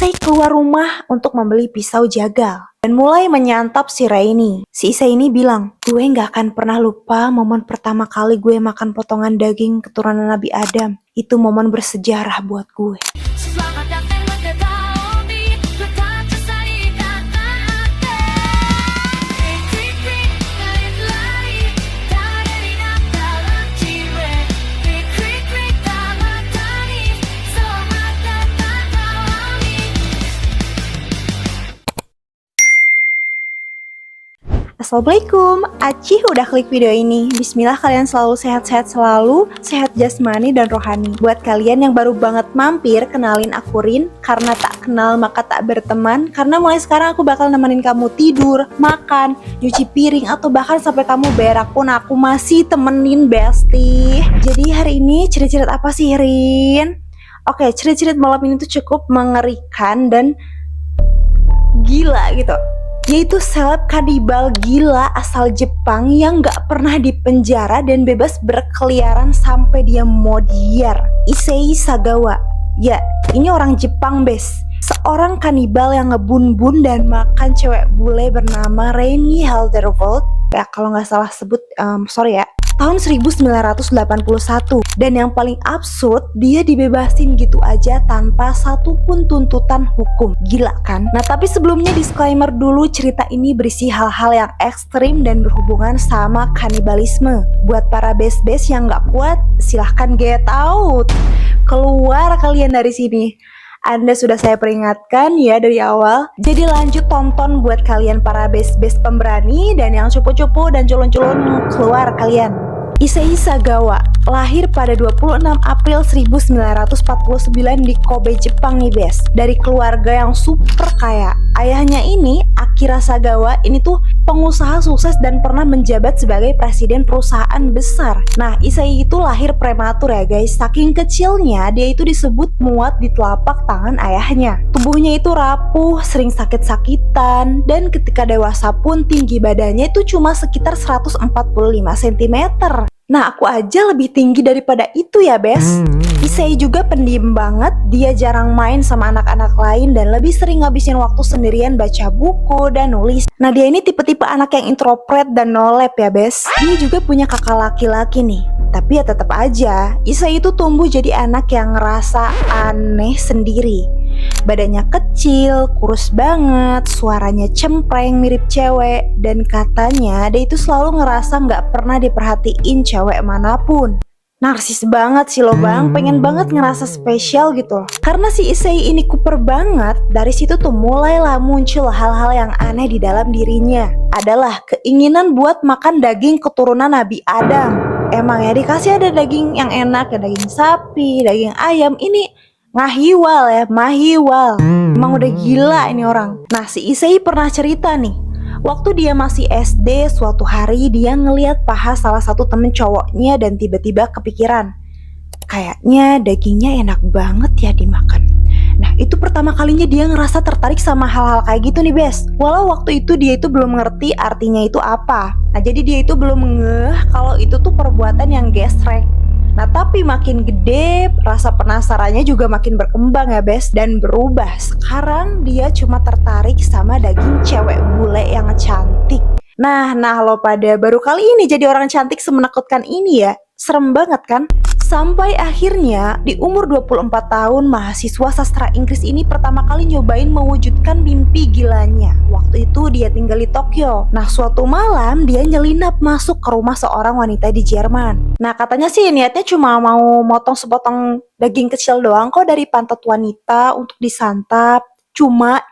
Issei keluar rumah untuk membeli pisau jagal dan mulai menyantap si Rainy. Si Issei ini bilang, gue gak akan pernah lupa momen pertama kali gue makan potongan daging keturunan Nabi Adam. Itu momen bersejarah buat gue. Assalamualaikum, Acih udah klik video ini. Bismillah kalian selalu sehat-sehat selalu, sehat jasmani dan rohani. Buat kalian yang baru banget mampir, kenalin aku Rin. Karena tak kenal maka tak berteman. Karena mulai sekarang aku bakal nemenin kamu tidur, makan, nyuci piring, atau bahkan sampai kamu berak pun aku masih temenin bestie. Jadi hari ini cerit-cerit apa sih Rin? Oke, cerit-cerit malam ini tuh cukup mengerikan dan gila gitu. Yaitu seleb kanibal gila asal Jepang yang gak pernah dipenjara dan bebas berkeliaran sampai dia modiar. Issei Sagawa. Ya, ini orang Jepang bes. Seorang kanibal yang ngebun-bun dan makan cewek bule bernama Rainy Heldervold. Ya kalau gak salah sebut, sorry ya. Tahun 1981. Dan yang paling absurd, dia dibebasin gitu aja tanpa satupun tuntutan hukum. Gila kan? Nah tapi sebelumnya disclaimer dulu, cerita ini berisi hal-hal yang ekstrim dan berhubungan sama kanibalisme. Buat para bes-bes yang gak kuat, silahkan get out. Keluar kalian dari sini. Anda sudah saya peringatkan ya dari awal. Jadi lanjut tonton buat kalian para bes-bes pemberani dan yang cupu-cupu dan culun-culun, keluar kalian. Issei Sagawa lahir pada 26 April 1949 di Kobe, Jepang nih bes. Dari keluarga yang super kaya. Ayahnya ini, Akira Sagawa, ini tuh pengusaha sukses dan pernah menjabat sebagai presiden perusahaan besar. Nah, Issei itu lahir prematur ya guys. Saking kecilnya, dia itu disebut muat di telapak tangan ayahnya. Tubuhnya itu rapuh, sering sakit-sakitan, dan ketika dewasa pun tinggi badannya itu cuma sekitar 145 cm. Nah, aku aja lebih tinggi daripada itu ya, bes. Issei juga pendiam banget, dia jarang main sama anak-anak lain dan lebih sering ngabisin waktu sendirian baca buku dan nulis. Nah, dia ini tipe-tipe anak yang introvert dan no lab ya, bes. Dia juga punya kakak laki-laki nih. Tapi ya tetap aja, Issei itu tumbuh jadi anak yang ngerasa aneh sendiri. Badannya kecil, kurus banget, suaranya cempreng mirip cewek, dan katanya dia itu selalu ngerasa gak pernah diperhatiin cewek manapun. Narsis banget sih lo bang, pengen banget ngerasa spesial gitu. Karena si Issei ini kuper banget, dari situ tuh mulailah muncul hal-hal yang aneh di dalam dirinya. Adalah keinginan buat makan daging keturunan Nabi Adam. Emang ya dikasih ada daging yang enak ya, daging sapi, daging ayam, ini ngahiwal ya, mahiwal. Emang udah gila ini orang. Nah si Issei pernah cerita nih, waktu dia masih SD, suatu hari dia ngeliat paha salah satu temen cowoknya dan tiba-tiba kepikiran, kayaknya dagingnya enak banget ya dimakan. Nah itu pertama kalinya dia ngerasa tertarik sama hal-hal kayak gitu nih bes. Walau waktu itu dia itu belum ngerti artinya itu apa. Nah jadi dia itu belum ngeh kalau itu tuh perbuatan yang gesrek. Nah tapi makin gede, rasa penasarannya juga makin berkembang ya bes, dan berubah. Sekarang dia cuma tertarik sama daging cewek bule yang cantik. Nah lo pada baru kali ini jadi orang cantik semenakutkan ini ya. Serem banget kan? Sampai akhirnya di umur 24 tahun mahasiswa sastra Inggris ini pertama kali nyobain mewujudkan mimpi gilanya. Waktu itu dia tinggal di Tokyo. Nah suatu malam dia nyelinap masuk ke rumah seorang wanita di Jerman. Nah katanya sih niatnya cuma mau motong sepotong daging kecil doang kok dari pantat wanita untuk disantap. Cuma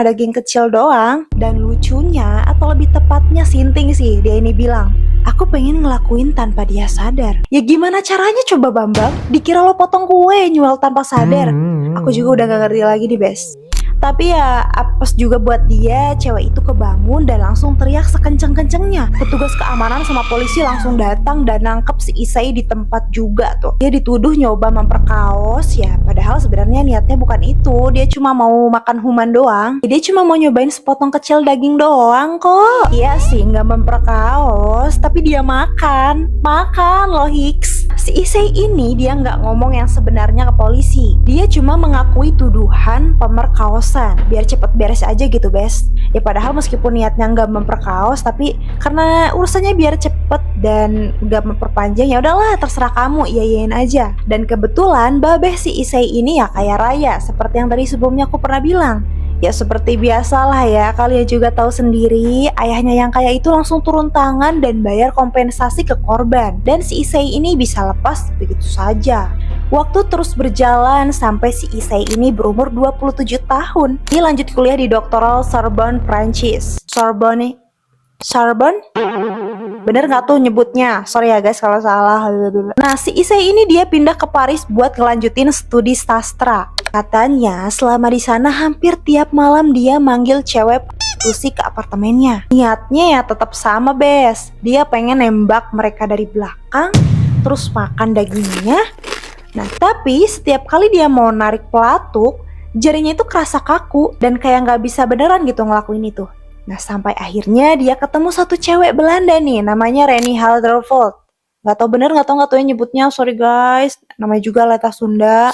daging kecil doang. Dan lucunya atau lebih tepatnya sinting sih, dia ini bilang, aku pengen ngelakuin tanpa dia sadar. Ya gimana caranya coba Bambang? Dikira lo potong kue nyual tanpa sadar. Aku juga udah gak ngerti lagi nih bes. Tapi ya apes juga buat dia, cewek itu kebangun dan langsung teriak sekenceng-kencengnya. Petugas keamanan sama polisi langsung datang dan nangkep si Issei di tempat juga tuh. Dia dituduh nyoba memperkaos ya, padahal sebenarnya niatnya bukan itu. Dia cuma mau makan human doang. Dia cuma mau nyobain sepotong kecil daging doang kok. Iya sih, nggak memperkaos, tapi dia makan loh Hicks. si Issei ini dia nggak ngomong yang sebenarnya ke polisi. Dia cuma mengakui tuduhan pemerkosaan biar cepet beres aja gitu, Bes. Ya padahal meskipun niatnya nggak memperkaos, tapi karena urusannya biar cepet dan nggak memperpanjang, ya udahlah terserah kamu, iyain aja. Dan kebetulan babeh si Issei ini ya kaya raya, seperti yang tadi sebelumnya aku pernah bilang. Ya seperti biasalah ya, kalian juga tahu sendiri, ayahnya yang kaya itu langsung turun tangan dan bayar kompensasi ke korban. Dan si Issei ini bisa lepas begitu saja. Waktu terus berjalan sampai si Issei ini berumur 27 tahun. Dia lanjut kuliah di Doctoral Sorbonne Prancis. Sorbonne? Bener nggak tuh nyebutnya? Sorry ya guys kalau salah. Nah si Issei ini dia pindah ke Paris buat ngelanjutin studi sastra. Katanya selama di sana hampir tiap malam dia manggil cewek prostitusi ke apartemennya. Niatnya ya tetap sama, Bes. Dia pengen nembak mereka dari belakang, terus makan dagingnya. Nah tapi setiap kali dia mau narik pelatuk, jarinya itu kerasa kaku dan kayak nggak bisa beneran gitu ngelakuin itu. Nah sampai akhirnya dia ketemu satu cewek Belanda nih, namanya Reni Haldervold. Gak tau bener, gak tau ya nyebutnya, sorry guys. Namanya juga Leta Sunda.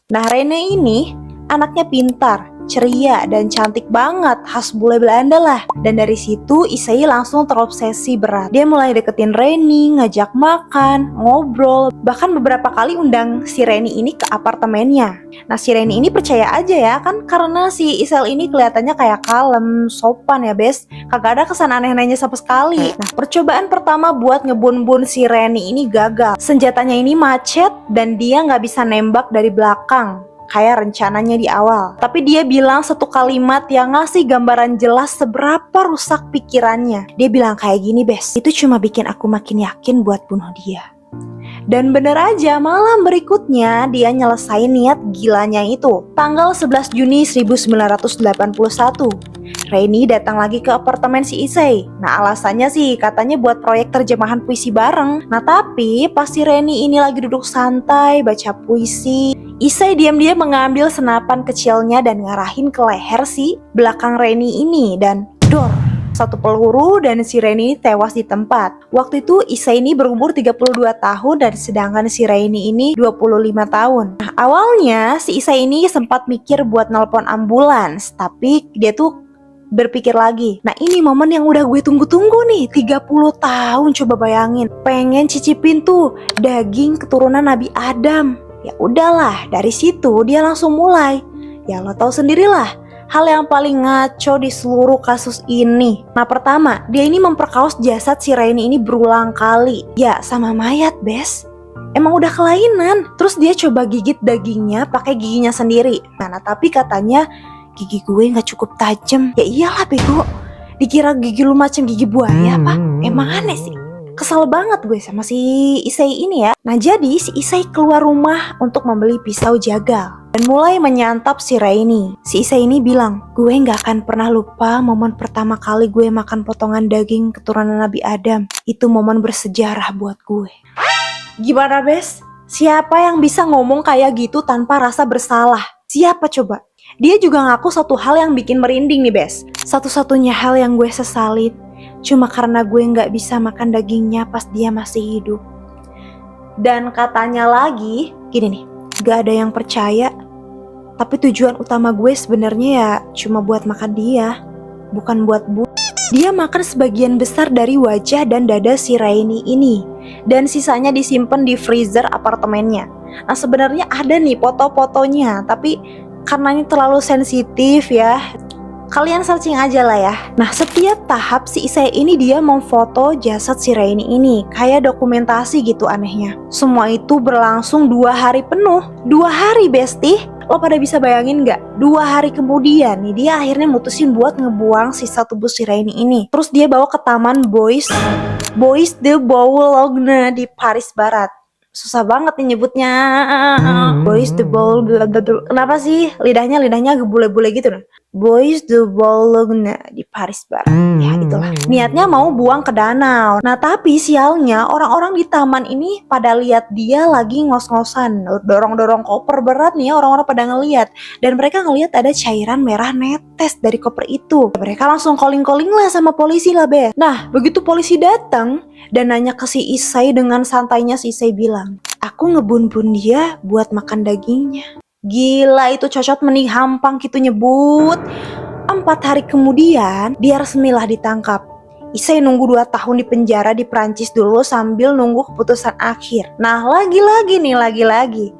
Nah Reni ini anaknya pintar, ceria, dan cantik banget, khas bule Belanda lah. Dan dari situ Issei langsung terobsesi berat. Dia mulai deketin Reni, ngajak makan, ngobrol, bahkan beberapa kali undang si Reni ini ke apartemennya. Nah si Reni ini percaya aja ya, kan karena si Issei ini kelihatannya kayak kalem, sopan ya Bes. Kagak ada kesan aneh-anehnya sama sekali. Nah percobaan pertama buat ngebun-bun si Reni ini gagal. Senjatanya ini macet dan dia nggak bisa nembak dari belakang kayak rencananya di awal. Tapi dia bilang satu kalimat yang ngasih gambaran jelas seberapa rusak pikirannya. Dia bilang kayak gini, Bes, itu cuma bikin aku makin yakin buat bunuh dia. Dan bener aja, malam berikutnya dia nyelesain niat gilanya itu. Tanggal 11 Juni 1981, Reni datang lagi ke apartemen si Issei. Nah alasannya sih katanya buat proyek terjemahan puisi bareng. Nah tapi pas si Reni ini lagi duduk santai baca puisi, Issei diam-diam mengambil senapan kecilnya dan ngarahin ke leher si belakang Reni ini dan dor. Satu peluru dan si Reni tewas di tempat. Waktu itu Issei ini berumur 32 tahun dan sedangkan si Reni ini 25 tahun. Nah awalnya si Issei ini sempat mikir buat nelpon ambulans, tapi dia tuh berpikir lagi. Nah ini momen yang udah gue tunggu-tunggu nih, 30 tahun coba bayangin. Pengen cicipin tuh daging keturunan Nabi Adam. Ya udahlah, dari situ dia langsung mulai. Ya lo tahu sendirilah, hal yang paling ngaco di seluruh kasus ini. Nah pertama, dia ini memperkaos jasad si Reni ini berulang kali. Ya sama mayat, Bes. Emang udah kelainan. Terus dia coba gigit dagingnya pakai giginya sendiri. Nah tapi katanya gigi gue gak cukup tajam. Ya iyalah bego, dikira gigi lu macam gigi buaya apa? Emang aneh sih. Kesel banget gue sama si Issei ini ya. Nah jadi si Issei keluar rumah untuk membeli pisau jagal dan mulai menyantap si Reni. Si Issei ini bilang, gue gak akan pernah lupa momen pertama kali gue makan potongan daging keturunan Nabi Adam. Itu momen bersejarah buat gue. Gimana Bes? Siapa yang bisa ngomong kayak gitu tanpa rasa bersalah? Siapa coba? Dia juga ngaku satu hal yang bikin merinding nih Bes. Satu-satunya hal yang gue sesalin cuma karena gue gak bisa makan dagingnya pas dia masih hidup. Dan katanya lagi, gini nih, gak ada yang percaya, tapi tujuan utama gue sebenarnya ya cuma buat makan dia, bukan buat Dia makan sebagian besar dari wajah dan dada si Reni ini, dan sisanya disimpan di freezer apartemennya. Nah sebenarnya ada nih foto-fotonya, tapi karena ini terlalu sensitif ya, kalian searching aja lah ya. Nah setiap tahap si Issei ini dia memfoto jasad si Reni ini, kayak dokumentasi gitu anehnya. Semua itu berlangsung 2 hari penuh. 2 hari Besti. Lo pada bisa bayangin gak? 2 hari kemudian nih dia akhirnya mutusin buat ngebuang sisa tubuh si Reni ini. Terus dia bawa ke taman Bois de Boulogne di Paris Barat. Susah banget nih nyebutnya. Bois de Boulogne. Kenapa sih lidahnya bule-bule gitu nah? Bois de Boulogne di Paris Barat. Ya itulah. Niatnya mau buang ke danau. Nah tapi sialnya orang-orang di taman ini pada lihat dia lagi ngos-ngosan, dorong-dorong koper berat nih ya, orang-orang pada ngeliat. Dan mereka ngeliat ada cairan merah netes dari koper itu. Mereka langsung calling-calling lah sama polisi lah Bes. Nah begitu polisi datang dan nanya ke si Isai, dengan santainya si Isai bilang, aku ngebun-bun dia buat makan dagingnya. Gila itu cocot mending hampang gitu nyebut. 4 hari kemudian dia resmilah ditangkap. Isai nunggu 2 tahun di penjara di Prancis dulu sambil nunggu keputusan akhir. Nah lagi-lagi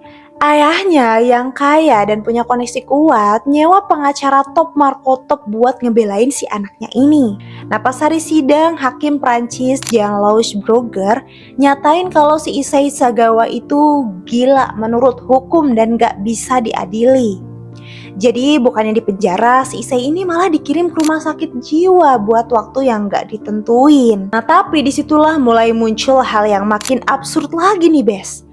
ayahnya yang kaya dan punya koneksi kuat nyewa pengacara top Marco Top buat ngebelain si anaknya ini. Nah pas hari sidang, hakim Prancis Jean-Louis Brugger nyatain kalau si Issei Sagawa itu gila menurut hukum dan gak bisa diadili. Jadi bukannya di penjara, si Issei ini malah dikirim ke rumah sakit jiwa buat waktu yang gak ditentuin. Nah tapi disitulah mulai muncul hal yang makin absurd lagi nih Bes.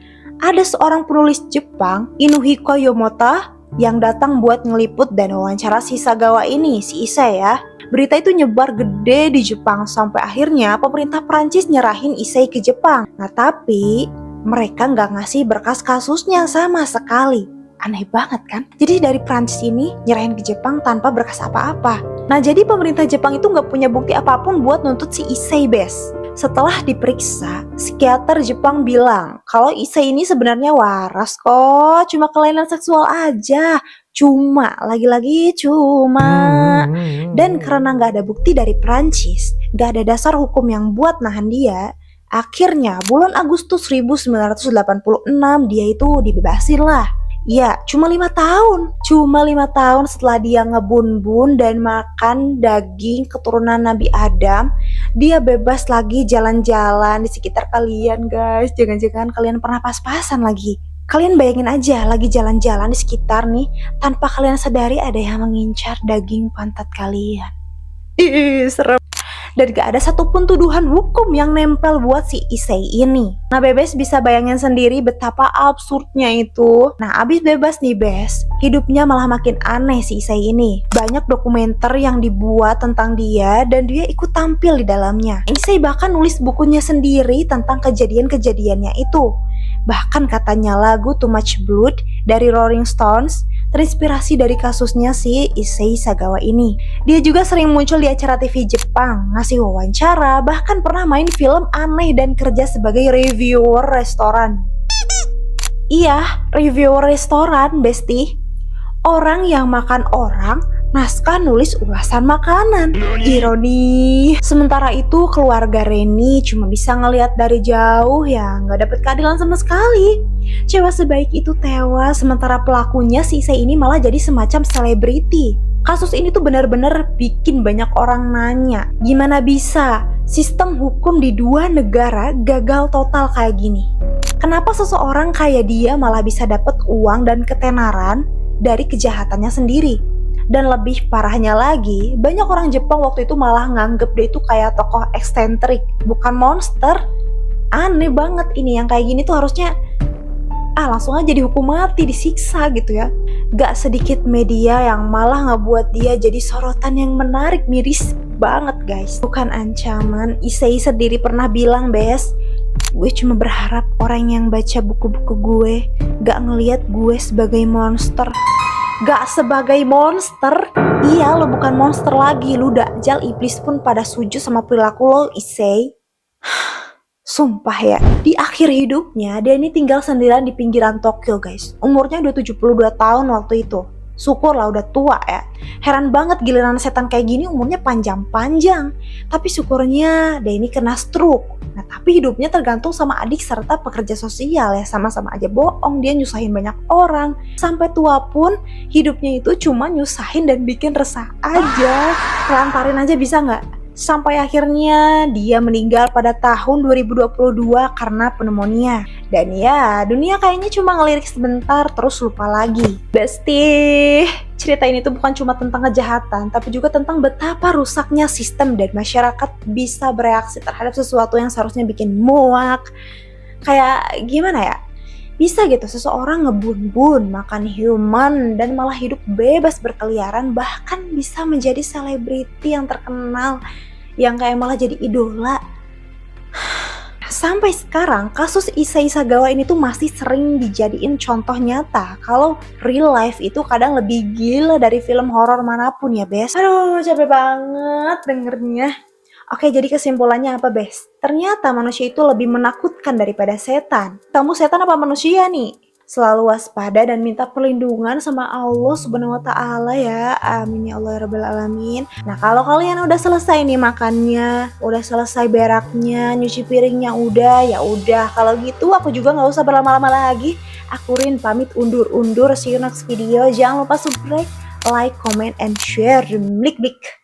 Ada seorang penulis Jepang, Inuhiko Yomota, yang datang buat ngeliput dan wawancara si Sagawa ini, si Issei ya. Berita itu nyebar gede di Jepang sampai akhirnya pemerintah Prancis nyerahin Issei ke Jepang. Nah tapi mereka nggak ngasih berkas kasusnya sama sekali. Aneh banget kan? Jadi dari Prancis ini nyerahin ke Jepang tanpa berkas apa-apa. Nah jadi pemerintah Jepang itu nggak punya bukti apapun buat nuntut si Issei Bes. Setelah diperiksa, psikiater Jepang bilang kalau Issei ini sebenarnya waras kok, cuma kelainan seksual aja. Cuma, lagi-lagi cuma. Dan karena gak ada bukti dari Prancis, gak ada dasar hukum yang buat nahan dia, akhirnya bulan Agustus 1986 dia itu dibebasin lah. Ya, cuma 5 tahun. Cuma 5 tahun setelah dia ngebun-bun dan makan daging keturunan Nabi Adam, dia bebas lagi jalan-jalan di sekitar kalian guys. Jangan-jangan kalian pernah pas-pasan lagi. Kalian bayangin aja lagi jalan-jalan di sekitar nih, tanpa kalian sadari ada yang mengincar daging pantat kalian. Ih, serem. Dan gak ada satupun tuduhan hukum yang nempel buat si Issei ini. Nah Bebes bisa bayangin sendiri betapa absurdnya itu. Nah abis bebas nih Bes, hidupnya malah makin aneh si Issei ini. Banyak dokumenter yang dibuat tentang dia dan dia ikut tampil di dalamnya. Issei bahkan nulis bukunya sendiri tentang kejadian-kejadiannya itu. Bahkan katanya lagu Too Much Blood dari Rolling Stones terinspirasi dari kasusnya si Issei Sagawa ini. Dia juga sering muncul di acara TV Jepang, ngasih wawancara, bahkan pernah main film aneh dan kerja sebagai reviewer restoran. Iya, reviewer restoran, Besti. Orang yang makan orang, naskah nulis ulasan makanan. Ironi. Sementara itu keluarga Reni cuma bisa ngelihat dari jauh ya, nggak dapet keadilan sama sekali. Cewek sebaik itu tewas, sementara pelakunya si Issei ini malah jadi semacam selebriti. Kasus ini tuh benar-benar bikin banyak orang nanya, gimana bisa sistem hukum di 2 negara gagal total kayak gini? Kenapa seseorang kayak dia malah bisa dapet uang dan ketenaran dari kejahatannya sendiri? Dan lebih parahnya lagi, banyak orang Jepang waktu itu malah nganggep dia itu kayak tokoh eksentrik, bukan monster. Aneh banget ini, yang kayak gini tuh harusnya langsung aja dihukum mati, disiksa gitu ya. Gak sedikit media yang malah ngebuat dia jadi sorotan yang menarik, miris banget guys. Bukan ancaman, Issei sendiri pernah bilang Bes, gue cuma berharap orang yang baca buku-buku gue gak ngelihat gue sebagai monster. Gak sebagai monster? Iya, lo bukan monster lagi, lo dajjal, iblis pun pada sujud sama perilaku lo Issei. Sumpah ya, di akhir hidupnya dia ini tinggal sendirian di pinggiran Tokyo guys. Umurnya udah 72 tahun waktu itu. Syukur lah udah tua ya. Heran banget giliran setan kayak gini umurnya panjang-panjang. Tapi syukurnya dia ini kena stroke. Nah tapi hidupnya tergantung sama adik serta pekerja sosial ya. Sama-sama aja bohong, dia nyusahin banyak orang. Sampai tua pun hidupnya itu cuma nyusahin dan bikin resah aja. Lantarin aja bisa gak? Sampai akhirnya dia meninggal pada tahun 2022 karena pneumonia. Dan ya, dunia kayaknya cuma ngelirik sebentar terus lupa lagi. Besti, cerita ini tuh bukan cuma tentang kejahatan, tapi juga tentang betapa rusaknya sistem dan masyarakat bisa bereaksi terhadap sesuatu yang seharusnya bikin muak. Kayak gimana ya? Bisa gitu seseorang ngebun-bun, makan human, dan malah hidup bebas berkeliaran, bahkan bisa menjadi selebriti yang terkenal, yang kayak malah jadi idola. Sampai sekarang kasus Issei Sagawa ini tuh masih sering dijadiin contoh nyata kalau real life itu kadang lebih gila dari film horor manapun ya Bes. Aduh capek banget dengernya. Oke, jadi kesimpulannya apa, Bes? Ternyata manusia itu lebih menakutkan daripada setan. Kamu setan apa manusia nih? Selalu waspada dan minta perlindungan sama Allah Subhanahu wa taala ya. Amin ya Allah ya rabbal alamin. Nah, kalau kalian udah selesai nih makannya, udah selesai beraknya, nyuci piringnya udah. Kalau gitu aku juga nggak usah berlama-lama lagi. Aku Rin pamit undur-undur. See you next video. Jangan lupa subscribe, like, comment, and share. Blik-blik.